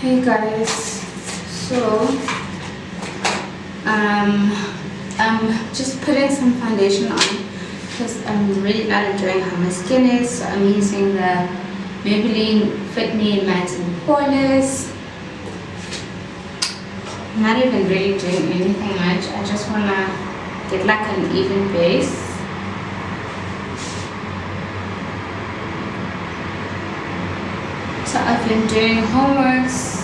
Hey guys, so I'm just putting some foundation on because I'm really not enjoying how my skin is. So I'm using the Maybelline Fit Me Matte and Poreless. Not even really doing anything much. I just wanna get like an even base. So I've been doing homeworks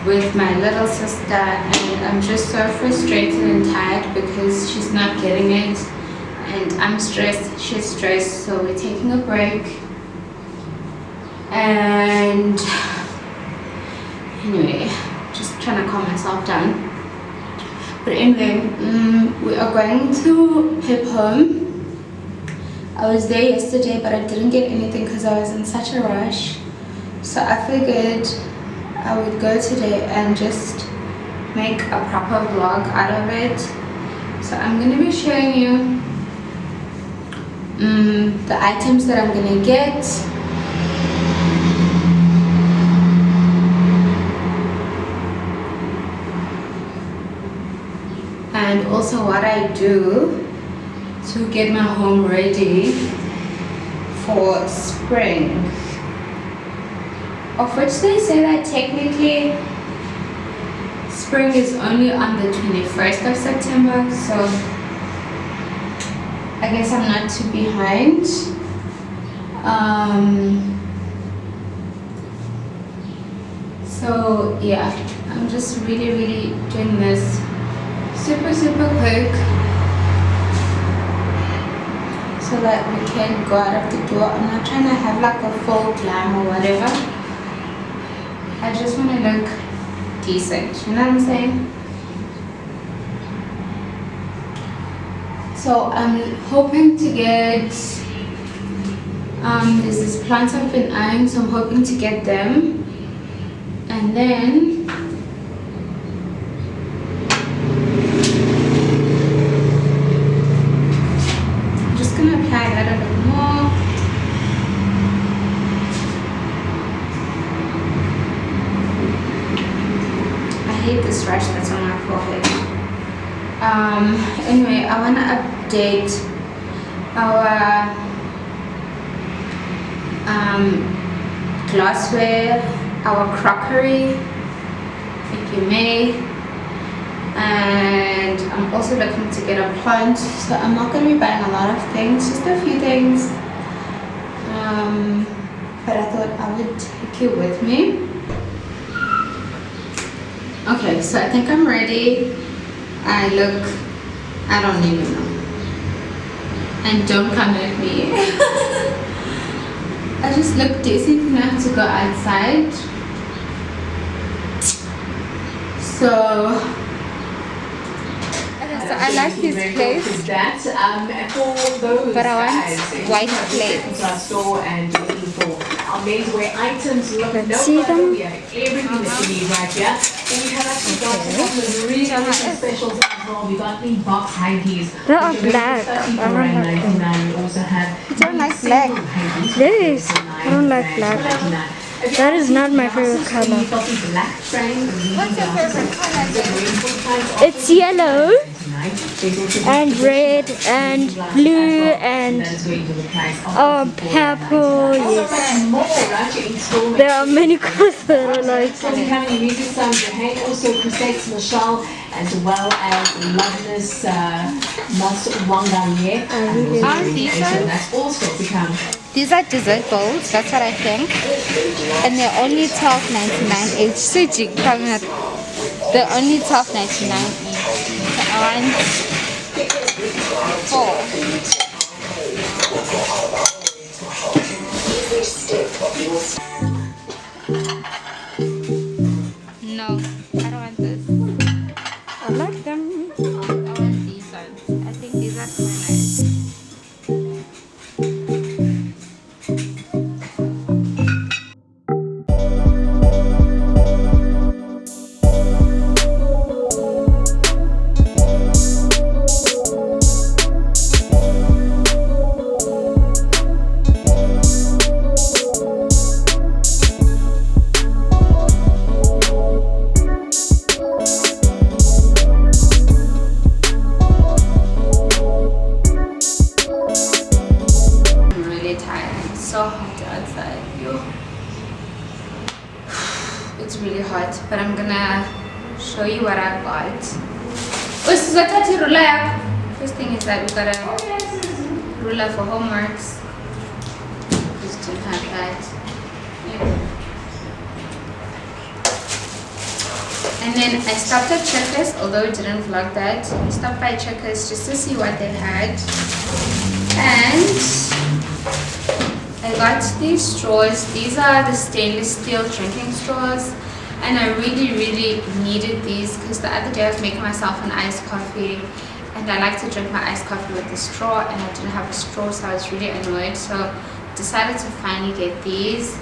with my little sister, and I'm just so frustrated and tired because she's not getting it, and I'm stressed, she's stressed, so we're taking a break. And anyway, just trying to calm myself down. But anyway, we are going to Pip home. I was there yesterday, but I didn't get anything because I was in such a rush. So I figured I would go today and just make a proper vlog out of it. So I'm going to be showing you the items that I'm going to get. And also what I do to get my home ready for spring, of which they say that technically spring is only on the 21st of September, so I guess I'm not too behind. So yeah, I'm just really doing this super quick so that we can go out of the door. I'm not trying to have like a full glam or whatever. I just want to look decent, you know what I'm saying? So I'm hoping to get there's these plants I've been eyeing, so I'm hoping to get them. And then apply that a bit more. I hate this rash that's on my forehead. Anyway, I want to update our glassware, our crockery, if you may. And I'm also looking to get a plant, so I'm not going to be buying a lot of things, just a few things, but I thought I would take you with me. Okay, so I think I'm ready. I don't even know, and don't come at me. I just look decent enough to go outside, so I like this place, but I want white plates. Let's see them. Everything that you need right here. And we have actually got some really specials as well. We got the box hankies. They are black. I don't like them. We also have. You don't like black? Yes, I don't like black. That is not my favorite color. What's your favorite color? It's yellow and red and blue and purple. Yes. There are many colors that I like. Also protects Michelle as well as Loveness Moss Wanganye. That's also become. These are dessert bowls, that's what I think. And they're only $12.99 each. Suji, they're only $12.99 each. So I want 4. No, I don't want this. I like them. I want these ones. I think these are so nice. hot outside. Yo. It's really hot, but I'm gonna show you what I got. First thing is that we got a ruler for homeworks. Just don't have that. Yeah. And then I stopped at Checkers, although I didn't vlog that. I stopped by Checkers just to see what they had. And I got these straws. These are the stainless steel drinking straws. And I really needed these because the other day I was making myself an iced coffee. And I like to drink my iced coffee with a straw. And I didn't have a straw, so I was really annoyed. So decided to finally get these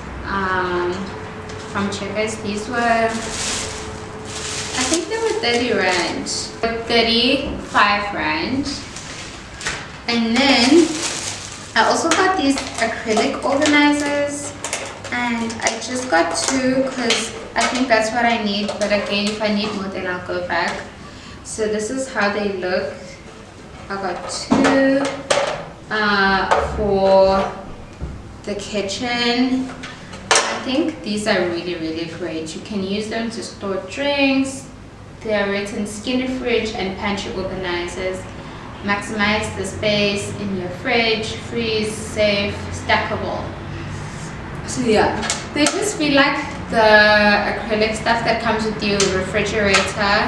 from Checkers. These were, I think they were 30 rand, 35 rand. And then I also got these acrylic organizers, and I just got 2 because I think that's what I need, but again, if I need more then I'll go back. So this is how they look. I got 2 for the kitchen. I think these are really great. You can use them to store drinks. They are written skinny fridge and pantry organizers. Maximize the space in your fridge, freeze, safe, stackable. So yeah, they just feel like the acrylic stuff that comes with your refrigerator,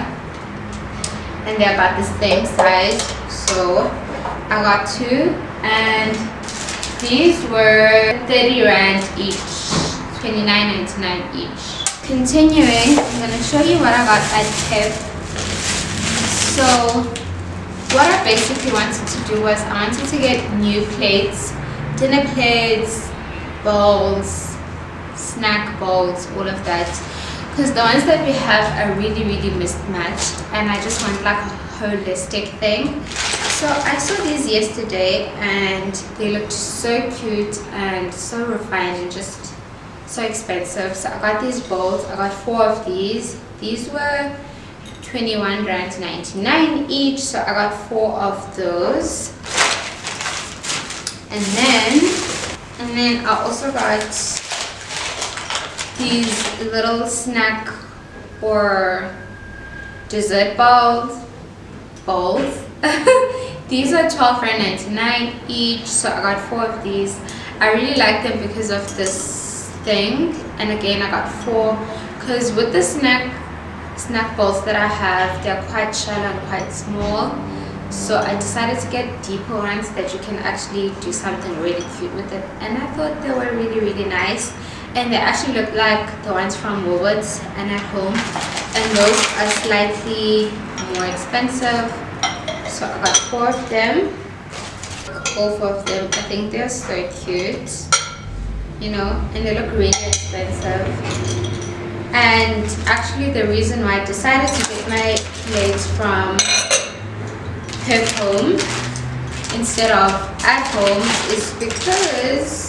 and they're about the same size. So I got 2, and these were 30 rand each, 29.99 each. Continuing, I'm going to show you what I got at Pep. So what I basically wanted to do was I wanted to get new plates, dinner plates, bowls, snack bowls, all of that, because the ones that we have are really mismatched, and I just want like a holistic thing. So I saw these yesterday and they looked so cute and so refined and just so expensive. So I got these bowls. I got 4 of these. These were 21.99 each, so I got 4 of those. And then I also got these little snack or dessert bowls. These are 12.99 each, so I got 4 of these. I really like them because of this thing, and again I got 4 because with the snack bowls that I have, they're quite shallow and quite small, so I decided to get deeper ones that you can actually do something really cute with it, and I thought they were really nice, and they actually look like the ones from Woolworths and at home, and those are slightly more expensive. So I got 4 of them. All 4 of them. I think they're so cute, you know, and they look really expensive. And actually the reason why I decided to get my plates from Pep Home instead of at home is because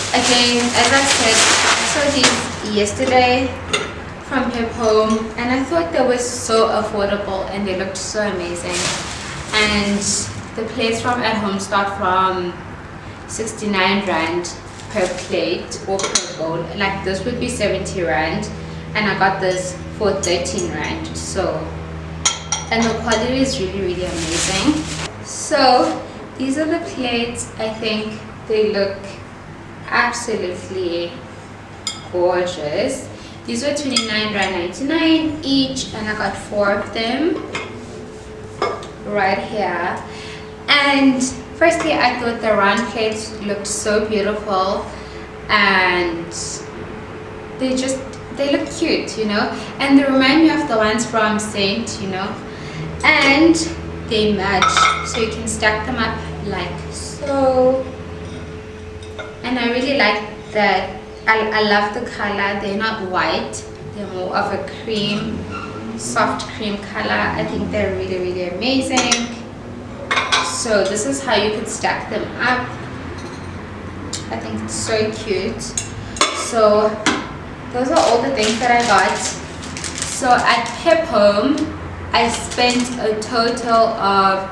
again, as I said, I saw these yesterday from Pep Home, and I thought they were so affordable and they looked so amazing. And the plates from at home start from 69 rand per plate or per bowl. Like this would be 70 rand, and I got this for 13 rand. So, and the quality is really amazing. So these are the plates. I think they look absolutely gorgeous. These were 29.99 each, and I got 4 of them right here. And firstly, I thought the round plates looked so beautiful, and they look cute, you know, and they remind me of the ones from Saint, you know, and they match, so you can stack them up like so. And I really like that. I love the color. They're not white, they're more of a cream, soft cream color. I think they're really amazing. So this is how you could stack them up. I think it's so cute. So those are all the things that I got. So at Pep Home I spent a total of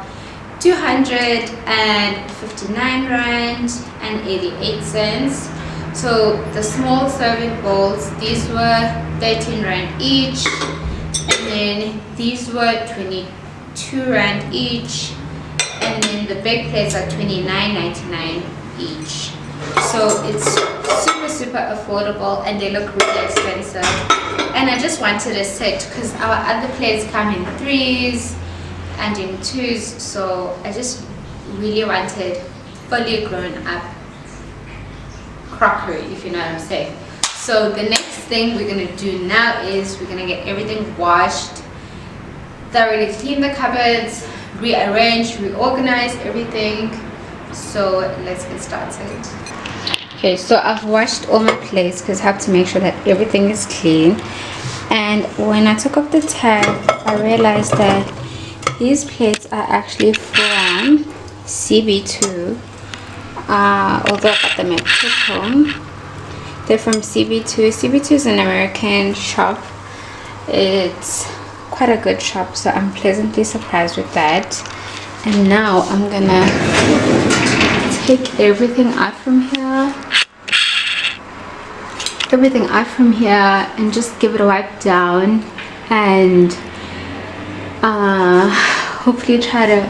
259 rand and 88 cents. So the small serving bowls, these were 13 rand each, and then these were 22 rand each, and then the big plates are 29.99 each. So it's super affordable, and they look really expensive. And I just wanted a set because our other plates come in 3s and in 2s, so I just really wanted fully grown up crockery, if you know what I'm saying. So the next thing we're gonna do now is we're gonna get everything washed, thoroughly clean the cupboards, rearrange, reorganize everything. So let's get started. Okay, so I've washed all my plates because I have to make sure that everything is clean. And when I took off the tag, I realized that these plates are actually from CB2. Although I got them at home, they're from CB2. CB2 is an American shop. It's quite a good shop, so I'm pleasantly surprised with that. And now I'm gonna take everything out from here, and just give it a wipe down, and hopefully try to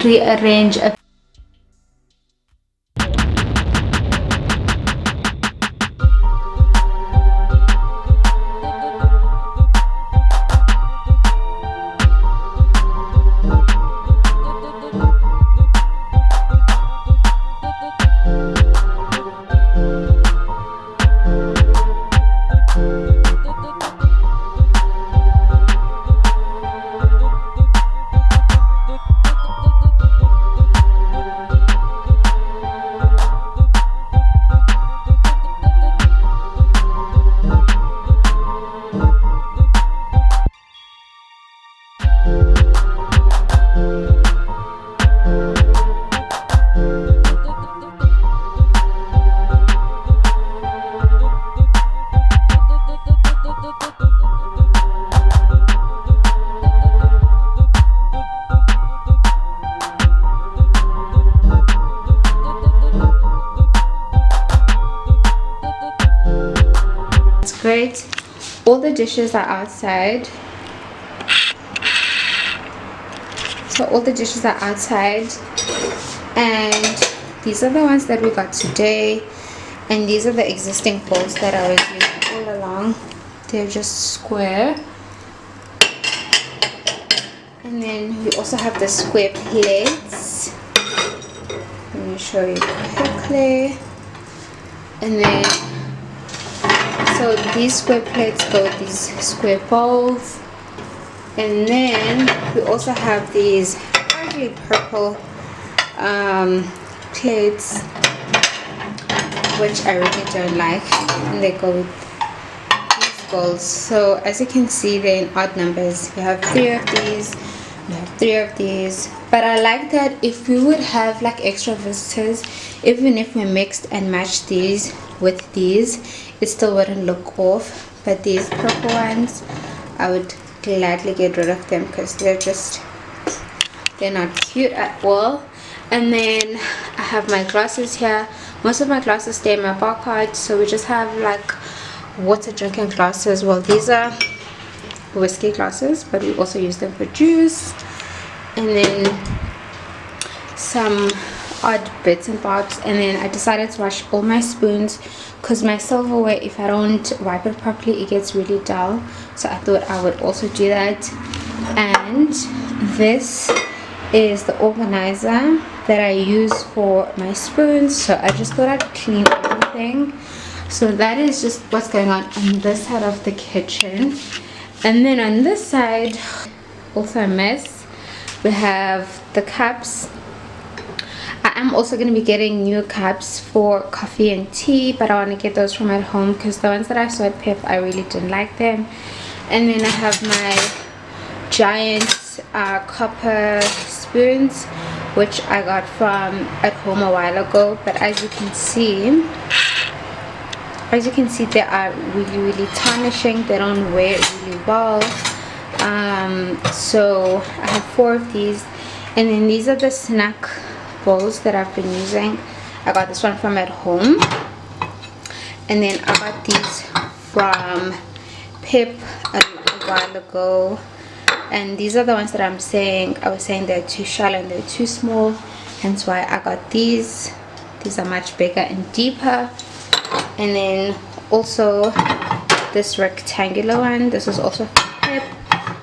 rearrange a great. All the dishes are outside. So all the dishes are outside, and these are the ones that we got today, and these are the existing bowls that I was using all along. They're just square. And then we also have the square plates. Let me show you quickly. And then so these square plates go with these square bowls, and then we also have these ugly purple plates, which I really don't like, and they go with these bowls. So as you can see, they're in odd numbers. We have 3 of these, we have 3 of these, but I like that if we would have like extra visitors, even if we mixed and matched these with these, it still wouldn't look off. But these purple ones, I would gladly get rid of them because they're not cute at all. And then I have my glasses here. Most of my glasses stay in my bar cart, so we just have like water drinking glasses. Well, these are whiskey glasses, but we also use them for juice. And then some odd bits and bobs. And then I decided to wash all my spoons because my silverware, if I don't wipe it properly, it gets really dull. So I thought I would also do that. And this is the organizer that I use for my spoons, so I just thought I'd clean everything. So that is just what's going on this side of the kitchen. And then on this side, also a mess. We have the cups. I am also going to be getting new cups for coffee and tea, but I want to get those from at home because the ones that I saw at Pep, I really didn't like them. And then I have my giant copper spoons, which I got from at home a while ago. But as you can see, they are really tarnishing. They don't wear really well. So I have 4 of these, And then these are the snack bowls that I've been using. I got this one from at home, and then I got these from Pip a while ago, and these are the ones that I was saying they're too shallow and they're too small, hence why I got these. These are much bigger and deeper. And then also this rectangular one, this is also from Pip.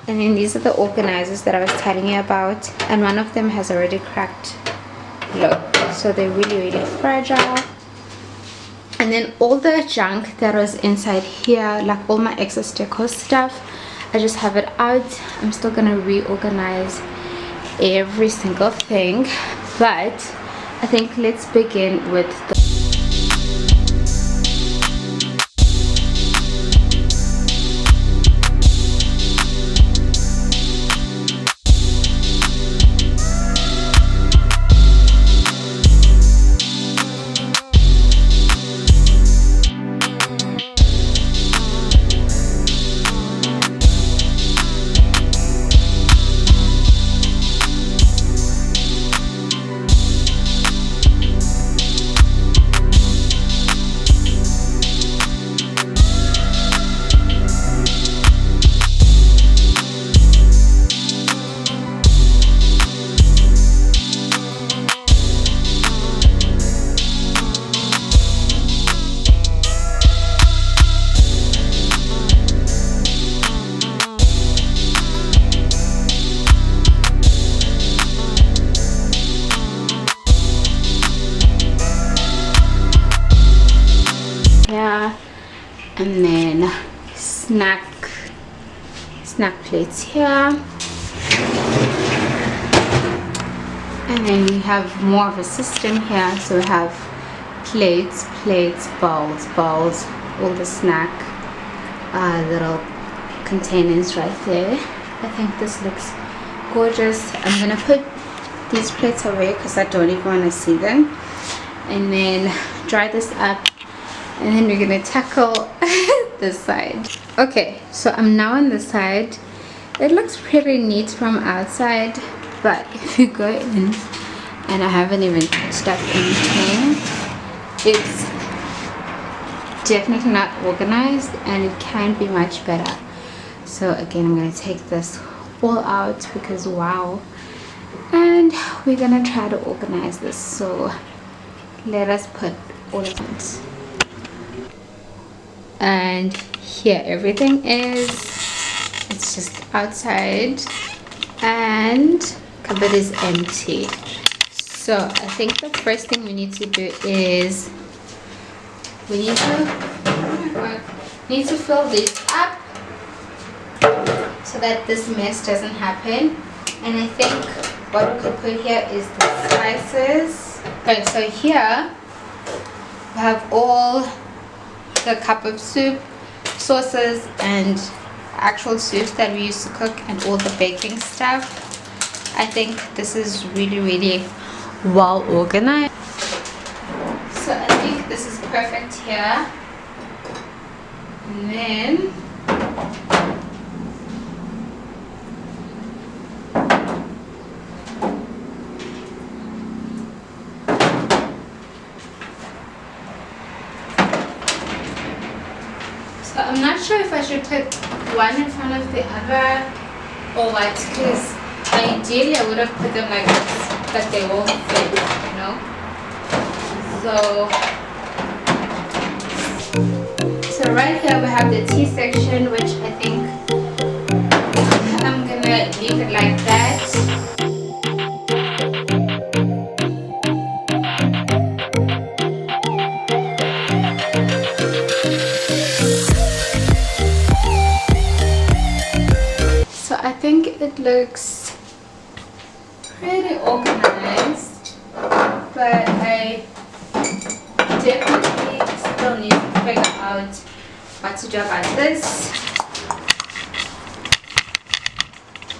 And then these are the organizers that I was telling you about, and one of them has already cracked. Look, so they're really fragile. And then all the junk that was inside here, like all my excess decor stuff, I just have it out. I'm still gonna reorganize every single thing, but I think let's begin with the and then snack plates here, and then we have more of a system here. So we have plates, bowls, all the snack little containers right there. I think this looks gorgeous. I'm gonna put these plates away because I don't even want to see them, and then dry this up, and then we're gonna tackle this side. Okay, so I'm now on this side. It looks pretty neat from outside, but if you go in, and I haven't even touched up anything, it's definitely not organized, and it can be much better. So again, I'm gonna take this all out because wow, and we're gonna try to organize this. So let us put all of it. And here everything is, it's just outside, and cupboard is empty. So I think the first thing we need to do is we need to fill this up so that this mess doesn't happen. And I think what we could put here is the spices. Okay, so here we have all the cup of soup, sauces, and actual soups that we used to cook, and all the baking stuff. I think this is really well organized. So I think this is perfect here. And then I'm not sure if I should put one in front of the other or what, because ideally I would have put them like this, but they won't fit, you know. So right here we have the tea section, which I think I'm gonna leave it like that. I think it looks pretty organized, but I definitely still need to figure out what to do about this.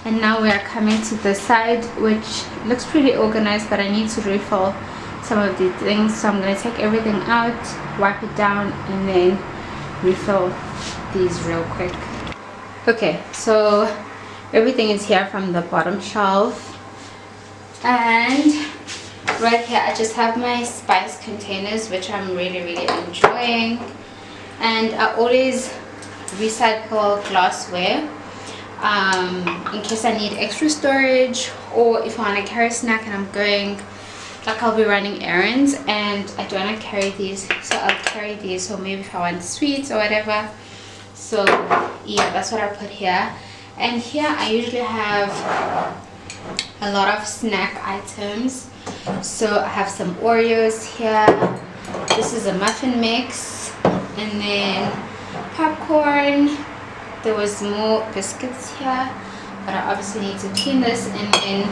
And now we are coming to the side, which looks pretty organized, but I need to refill some of these things. So I'm going to take everything out, wipe it down, and then refill these real quick. Okay, so everything is here from the bottom shelf. And right here I just have my spice containers, which I'm really enjoying. And I always recycle glassware in case I need extra storage, or if I want to carry a snack and I'm going, like I'll be running errands and I don't want to carry these, so I'll carry these. So maybe if I want sweets or whatever. So yeah, that's what I put here. And here I usually have a lot of snack items. So I have some Oreos here. This is a muffin mix, and then popcorn. There was more biscuits here, but I obviously need to clean this and then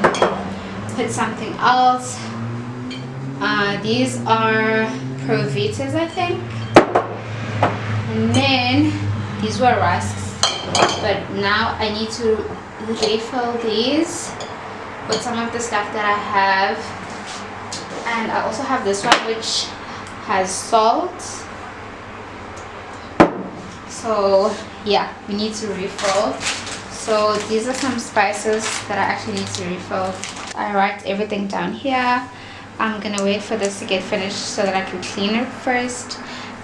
put something else. These are Pro Vitas, I think. And then these were rusks, but now I need to refill these with some of the stuff that I have. And I also have this one which has salt. So yeah, we need to refill. So these are some spices that I actually need to refill. I write everything down here. I'm gonna wait for this to get finished so that I can clean it first.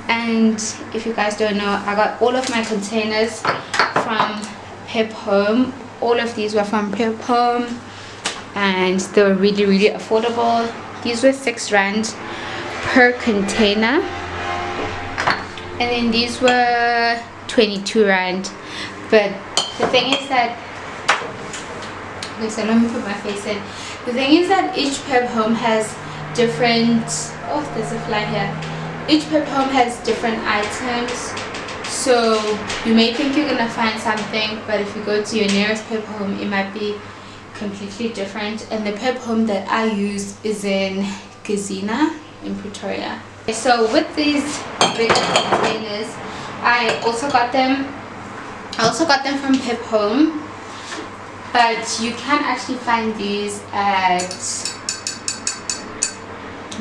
And if you guys don't know, I got all of my containers from Pep Home. All of these were from Pep Home, and they were really affordable. These were R6 per container, and then these were 22 rand. But the thing is that, okay, so let me put my face in. The thing is that each Pep Home has different, oh, there's a fly here. Each Pep Home has different items, so you may think you're gonna find something, but if you go to your nearest Pep Home, it might be completely different. And the Pep Home that I use is in Gazina in Pretoria. So with these bigger containers, I also got them from Pep Home, but you can actually find these at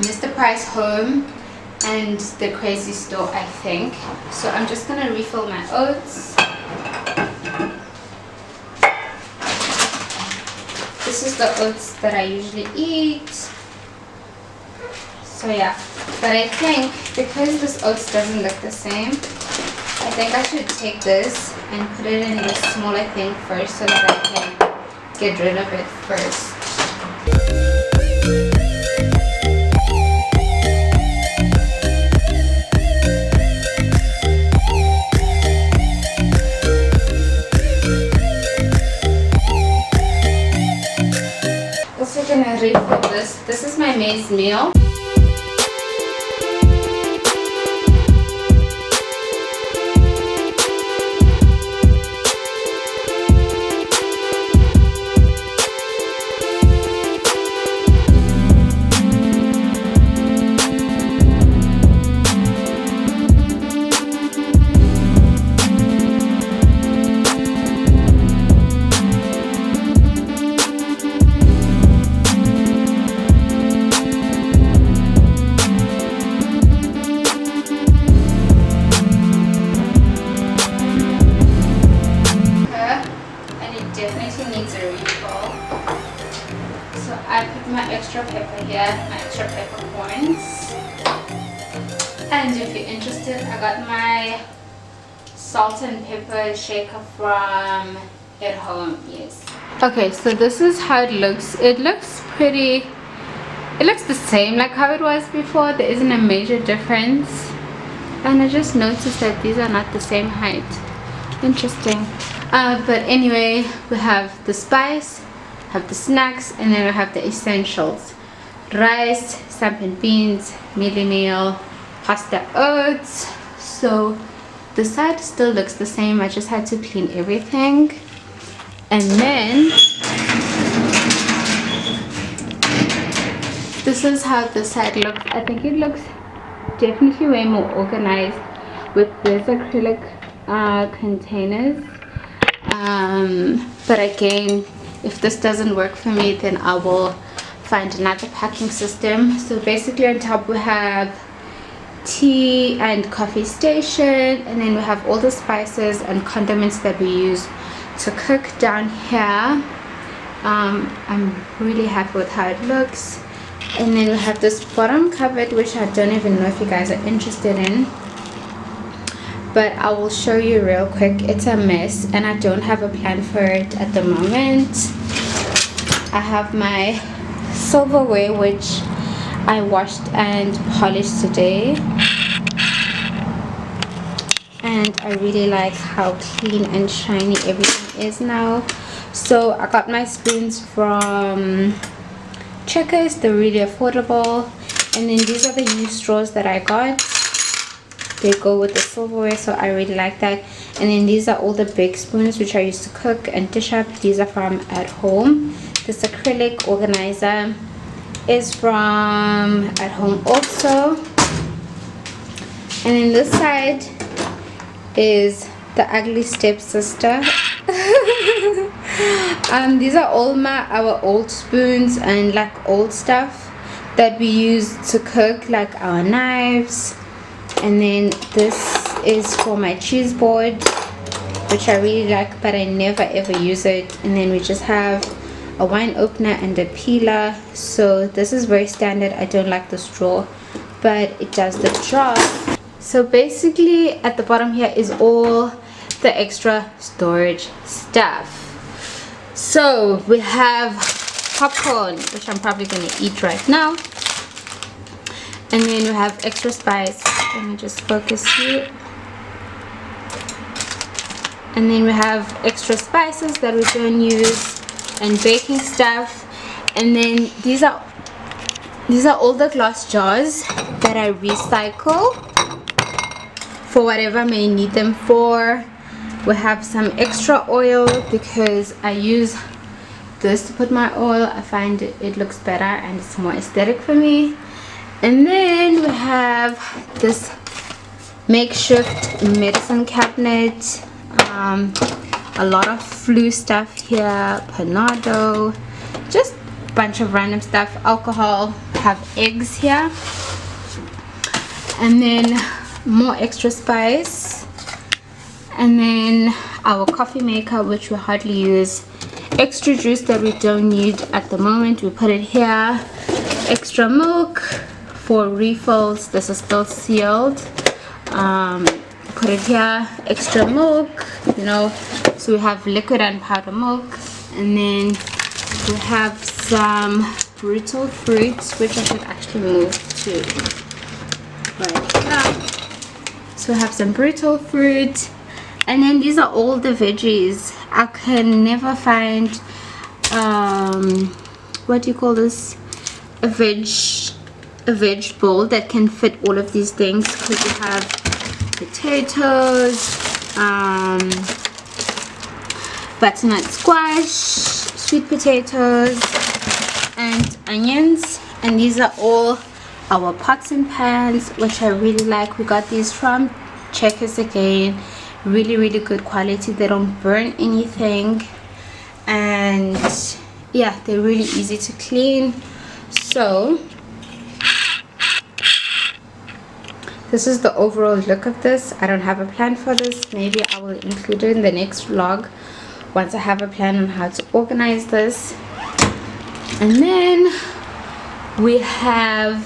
Mr. Price Home and the Crazy Store, I think. So I'm just gonna refill my oats. This is the oats that I usually eat. So yeah, but I think because this oats doesn't look the same, I think I should take this and put it in the smaller thing first so that I can get rid of it first. Also gonna refill this. This is my maize meal. Extra pepper here, my extra peppercorns. And if you're interested, I got my salt and pepper shaker from at home. Yes. Okay, so this is how it looks. It looks the same like how it was before. There isn't a major difference, and I just noticed that these are not the same height. Interesting. But anyway, we have the spice, have the snacks, and then we have the essentials: rice, sampan beans, mealie meal, pasta, oats. So the side still looks the same. I just had to clean everything. And then this is how the side looks. I think it looks definitely way more organized with these acrylic containers. But again, if this doesn't work for me, then I will find another packing system. So basically on top we have tea and coffee station, and then we have all the spices and condiments that we use to cook down here. I'm really happy with how it looks. And then we have this bottom cupboard, which I don't even know if you guys are interested in, but I will show you real quick. It's a mess and I don't have a plan for it at the moment. I have my silverware, which I washed and polished today, and I really like how clean and shiny everything is now. So I got my spoons from Checkers, they're really affordable. And then these are the new straws that I got. They go with the silverware, so I really like that. And then these are all the big spoons which I used to cook and dish up. These are from At Home. This acrylic organizer is from At Home also. And then this side is the Ugly Stepsister. These are all our old spoons and like old stuff that we use to cook, like our knives. And then this is for my cheese board, which I really like, but I never ever use it. And then we just have a wine opener and a peeler. So this is very standard. I don't like the straw, but it does the job. So basically at the bottom here is all the extra storage stuff. So we have popcorn, which I'm probably going to eat right now. And then we have extra spice. Let me just focus here. And then we have extra spices that we don't use, and baking stuff. And then these are all the glass jars that I recycle for whatever I may need them for. We have some extra oil because I use this to put my oil. I find it looks better and it's more aesthetic for me. And then we have this makeshift medicine cabinet. A lot of flu stuff here, Panado, just a bunch of random stuff, alcohol. Have eggs here, and then more extra spice, and then our coffee maker, which we hardly use. Extra juice that we don't need at the moment, we put it here. Extra milk for refills. This is still sealed. Put it here. Extra milk, you know, so we have liquid and powder milk. And then we have some brutal fruits, which I should actually move to right here. So we have some brutal fruit. And then these are all the veggies. I can never find what do you call this, a veg bowl that can fit all of these things, because we have potatoes, butternut squash, sweet potatoes, and onions. And these are all our pots and pans, which I really like. We got these from Checkers again. Really good quality. They don't burn anything, and yeah, they're really easy to clean. So this is the overall look of this. I don't have a plan for this. Maybe I will include it in the next vlog once I have a plan on how to organize this. And then we have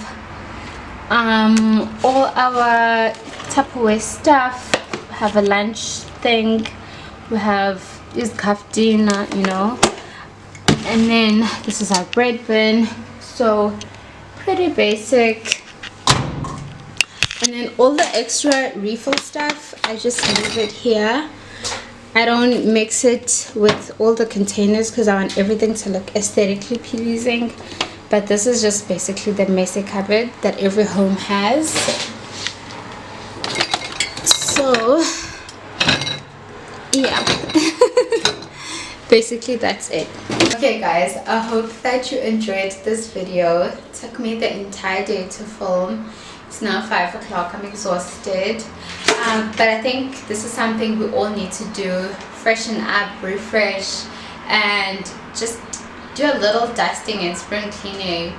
all our Tupperware stuff. We have a lunch thing. We have this kaftina, you know. And then this is our bread bin. So pretty basic. And then all the extra refill stuff, I just leave it here. I don't mix it with all the containers because I want everything to look aesthetically pleasing. But this is just basically the messy cupboard that every home has. So yeah, basically that's it. Okay guys, I hope that you enjoyed this video. It took me the entire day to film. It's now 5 o'clock. I'm exhausted, but I think this is something we all need to do. Freshen up, refresh, and just do a little dusting and spring cleaning.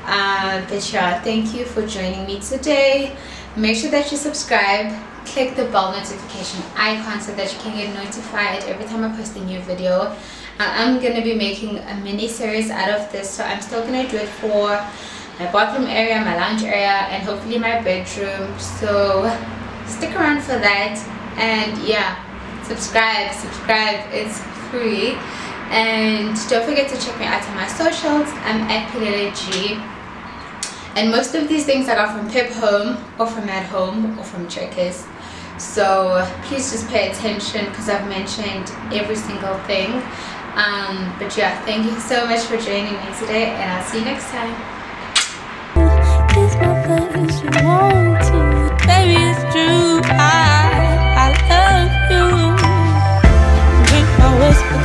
But yeah, thank you for joining me today. Make sure that you subscribe, click the bell notification icon so that you can get notified every time I post a new video. I'm gonna be making a mini series out of this, so I'm still gonna do it for my bathroom area, my lounge area, and hopefully my bedroom. So stick around for that, and yeah, subscribe, it's free. And don't forget to check me out on my socials. I'm at Philelag, and most of these things I got from Pip Home, or from At Home, or from Checkers. So please just pay attention, because I've mentioned every single thing. But yeah, thank you so much for joining me today, and I'll see you next time. Kiss my face, you want to. Baby, it's true. I love you. Drink my whiskey,